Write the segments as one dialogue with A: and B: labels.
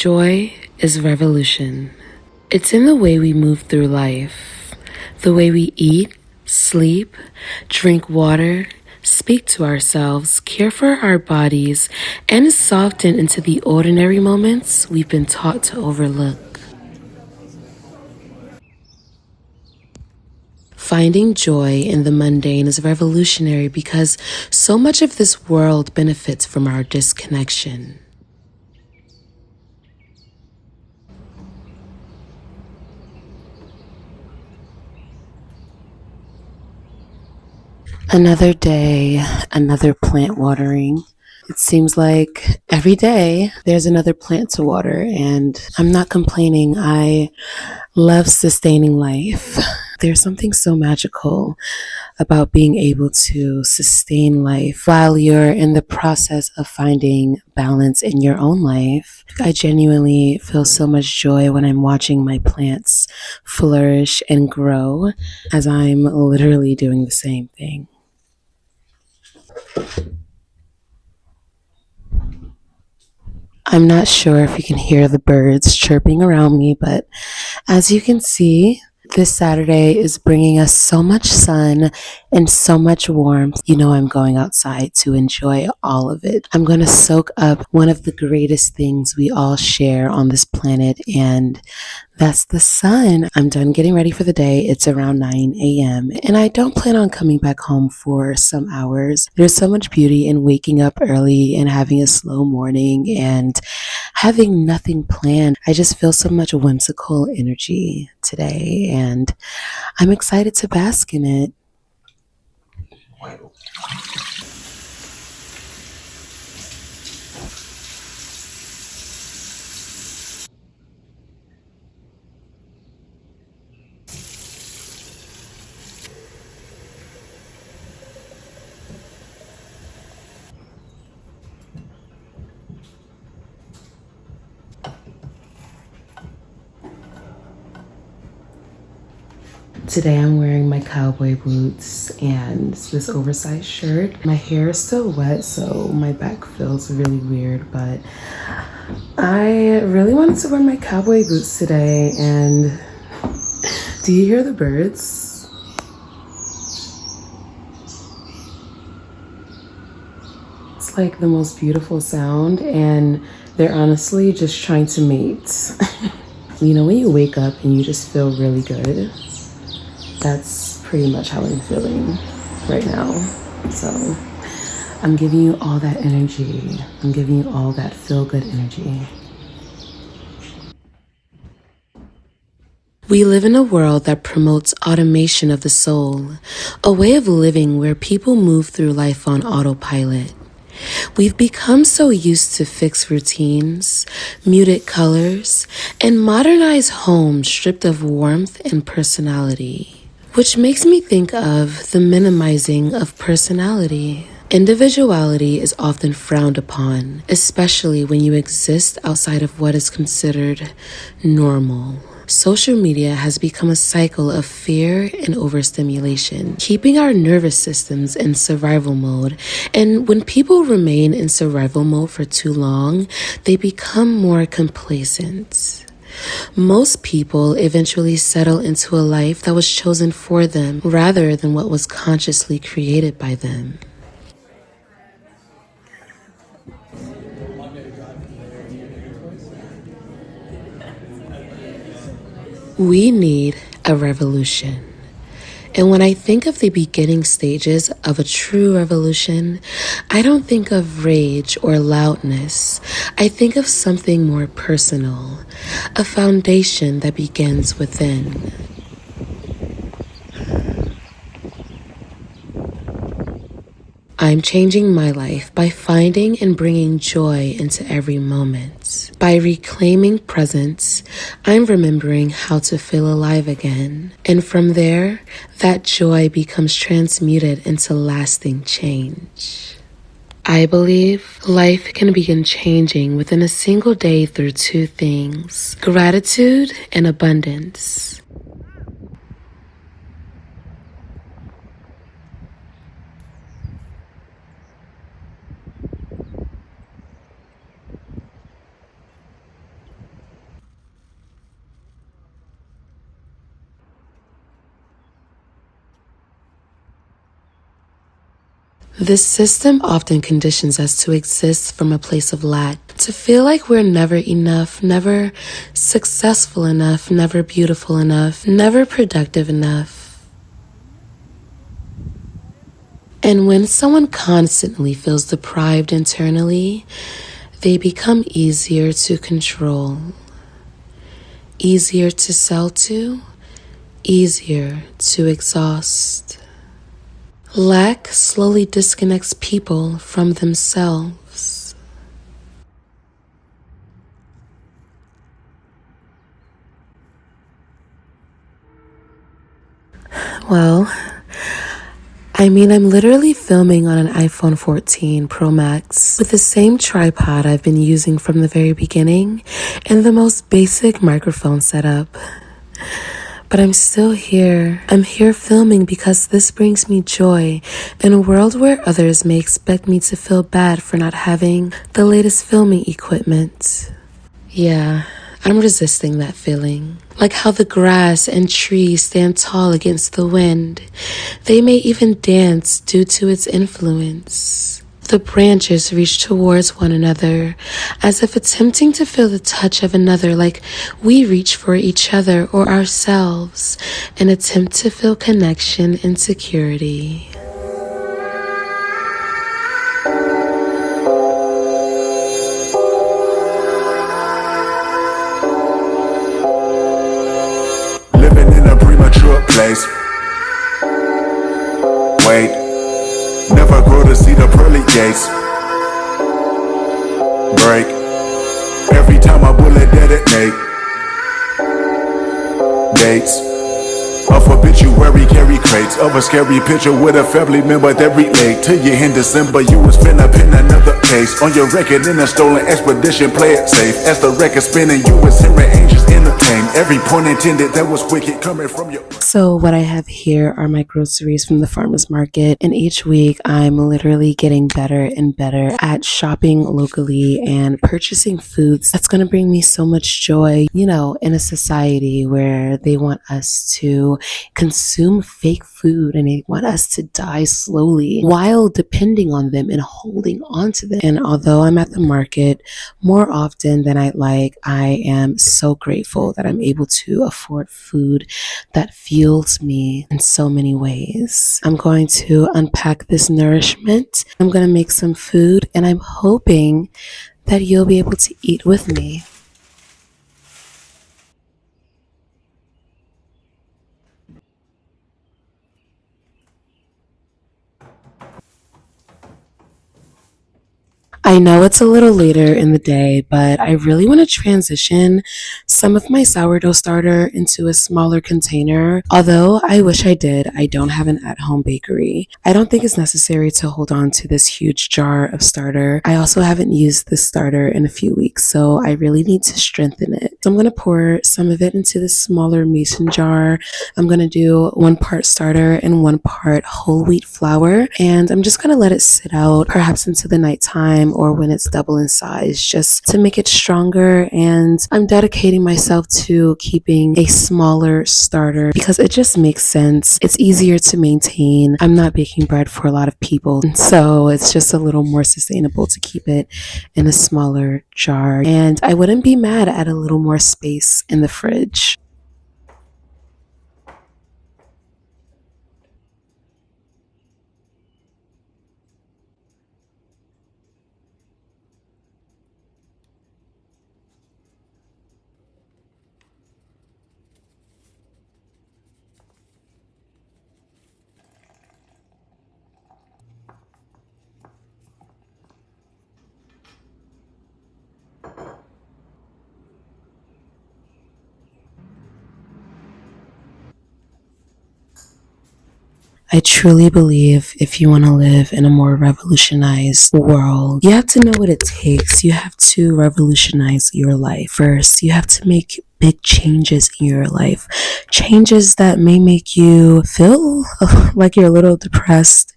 A: Joy is revolution. It's in the way we move through life, the way we eat, sleep, drink water, speak to ourselves, care for our bodies, and soften into the ordinary moments we've been taught to overlook. Finding joy in the mundane is revolutionary because so much of this world benefits from our disconnection. Another day, another plant watering. It seems like every day there's another plant to water, and I'm not complaining. I love sustaining life. There's something so magical about being able to sustain life while you're in the process of finding balance in your own life. I genuinely feel so much joy when I'm watching my plants flourish and grow, as I'm literally doing the same thing. I'm not sure if you can hear the birds chirping around me, but as you can see, this Saturday is bringing us so much sun and so much warmth. You know, I'm going outside to enjoy all of it. I'm going to soak up one of the greatest things we all share on this planet, and that's the sun. I'm done getting ready for the day. It's around 9 a.m. and I don't plan on coming back home for some hours. There's so much beauty in waking up early and having a slow morning and having nothing planned. I just feel so much whimsical energy today, and I'm excited to bask in it. Today I'm wearing my cowboy boots and this oversized shirt. My hair is still wet, so my back feels really weird, but I really wanted to wear my cowboy boots today. And do you hear the birds? It's like the most beautiful sound, and they're honestly just trying to mate. You know, when you wake up and you just feel really good, that's pretty much how I'm feeling right now. So I'm giving you all that energy. I'm giving you all that feel-good energy. We live in a world that promotes automation of the soul, a way of living where people move through life on autopilot. We've become so used to fixed routines, muted colors, and modernized homes stripped of warmth and personality, which makes me think of the minimizing of personality. Individuality is often frowned upon, especially when you exist outside of what is considered normal. Social media has become a cycle of fear and overstimulation, keeping our nervous systems in survival mode. And when people remain in survival mode for too long, they become more complacent. Most people eventually settle into a life that was chosen for them rather than what was consciously created by them. We need a revolution. And when I think of the beginning stages of a true revolution, I don't think of rage or loudness. I think of something more personal, a foundation that begins within. I'm changing my life by finding and bringing joy into every moment. By reclaiming presence, I'm remembering how to feel alive again. And from there, that joy becomes transmuted into lasting change. I believe life can begin changing within a single day through two things: gratitude and abundance. This system often conditions us to exist from a place of lack, to feel like we're never enough, never successful enough, never beautiful enough, never productive enough. And when someone constantly feels deprived internally, they become easier to control, easier to sell to, easier to exhaust. Lack slowly disconnects people from themselves. Well, I'm literally filming on an iPhone 14 Pro Max with the same tripod I've been using from the very beginning and the most basic microphone setup. But I'm still here. I'm here filming because this brings me joy in a world where others may expect me to feel bad for not having the latest filming equipment. Yeah, I'm resisting that feeling. Like how the grass and trees stand tall against the wind. They may even dance due to its influence. The branches reach towards one another, as if attempting to feel the touch of another, like we reach for each other or ourselves and attempt to feel connection and security.
B: Living in a premature place. Wait, never grow to see the pearly gates. Break, every time a bullet detonate. Dates of obituary carry crates of a scary picture with a family member that relate to you in December. You was finna pin another case on your record in a stolen expedition. Play it safe as the record spinning. You was hearing angels entertain. Every point intended that was wicked coming from your.
A: So what I have here are my groceries from the farmer's market, and each week I'm literally getting better and better at shopping locally and purchasing foods that's going to bring me so much joy, in a society where they want us to consume fake food and they want us to die slowly while depending on them and holding on to them. And although I'm at the market more often than I'd like, I am so grateful that I'm able to afford food that fuels me in so many ways. I'm going to unpack this nourishment. I'm going to make some food, and I'm hoping that you'll be able to eat with me. I know it's a little later in the day, but I really want to transition some of my sourdough starter into a smaller container. Although I wish I did, I don't have an at-home bakery. I don't think it's necessary to hold on to this huge jar of starter. I also haven't used this starter in a few weeks, so I really need to strengthen it. So I'm going to pour some of it into this smaller mason jar. I'm going to do 1 part starter and 1 part whole wheat flour, and I'm just going to let it sit out perhaps into the nighttime or when it's double in size, just to make it stronger. And I'm dedicating myself to keeping a smaller starter because it just makes sense. It's easier to maintain. I'm not baking bread for a lot of people, so it's just a little more sustainable to keep it in a smaller jar. And I wouldn't be mad at a little more space in the fridge. I truly believe if you want to live in a more revolutionized world, you have to know what it takes. You have to revolutionize your life. First, you have to make big changes in your life. Changes that may make you feel like you're a little depressed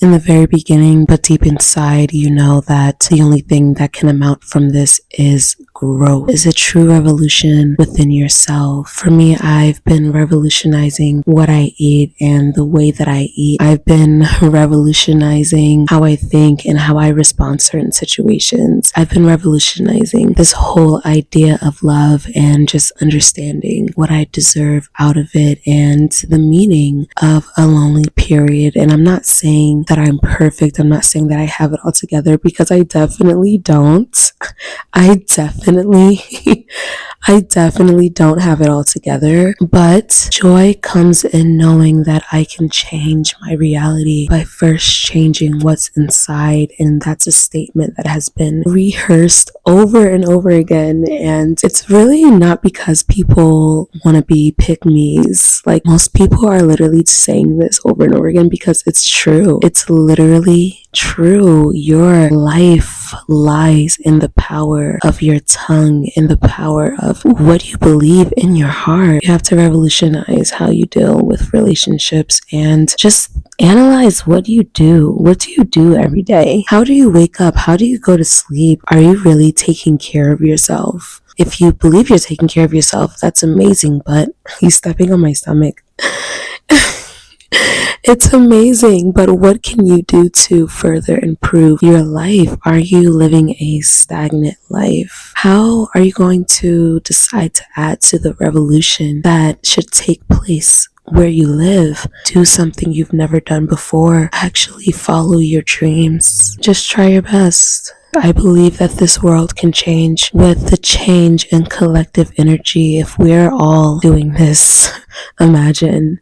A: in the very beginning, but deep inside, you know that the only thing that can amount from this is growth, is a true revolution within yourself. For me, I've been revolutionizing what I eat and the way that I eat. I've been revolutionizing how I think and how I respond to certain situations. I've been revolutionizing this whole idea of love and just understanding what I deserve out of it and the meaning of a lonely period. And I'm not saying that I'm perfect. I'm not saying that I have it all together, because I definitely don't. I definitely don't have it all together, but joy comes in knowing that I can change my reality by first changing what's inside. And that's a statement that has been rehearsed over and over again. And it's really not because people want to be pick-me's. Like, most people are literally saying this over and over again because it's true. It's literally true. Your life lies in the power of your tongue, in the power of what you believe in your heart. You have to revolutionize how you deal with relationships and just analyze what you do. What do you do every day? How do you wake up? How do you go to sleep? Are you really taking care of yourself? If you believe you're taking care of yourself, that's amazing, but he's stepping on my stomach. It's amazing, but what can you do to further improve your life? Are you living a stagnant life? How are you going to decide to add to the revolution that should take place where you live? Do something you've never done before. Actually follow your dreams. Just try your best. I believe that this world can change with the change in collective energy. If we're all doing this, imagine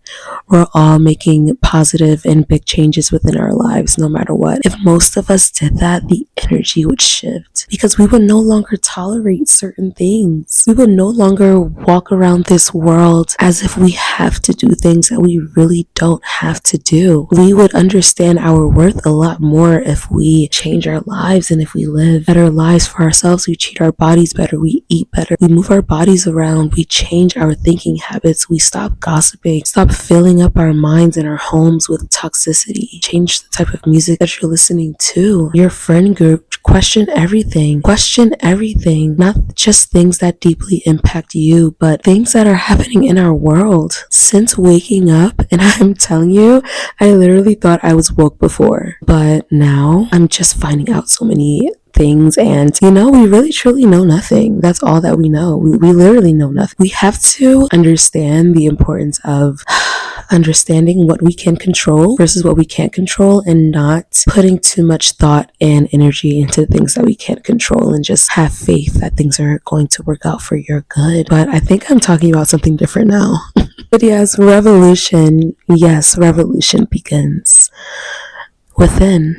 A: we're all making positive and big changes within our lives, no matter what. If most of us did that, the energy would shift, because we would no longer tolerate certain things. We would no longer walk around this world as if we have to do things that we really don't have to do. We would understand our worth a lot more if we change our lives, and if we live better lives for ourselves. We treat our bodies better, we eat better, we move our bodies around, we change our thinking habits, we stop gossiping, stop filling up our minds and our homes with toxicity. Change the type of music that you're listening to, your friend group. Question everything, not just things that deeply impact you, but things that are happening in our world. Since waking up, and I'm telling you, I literally thought I was woke before, but now I'm just finding out so many things, and we really truly know nothing. That's all that we know. We literally know nothing. We have to understand the importance of understanding what we can control versus what we can't control, and not putting too much thought and energy into things that we can't control, and just have faith that things are going to work out for your good. But I think I'm talking about something different now. But yes, revolution begins within.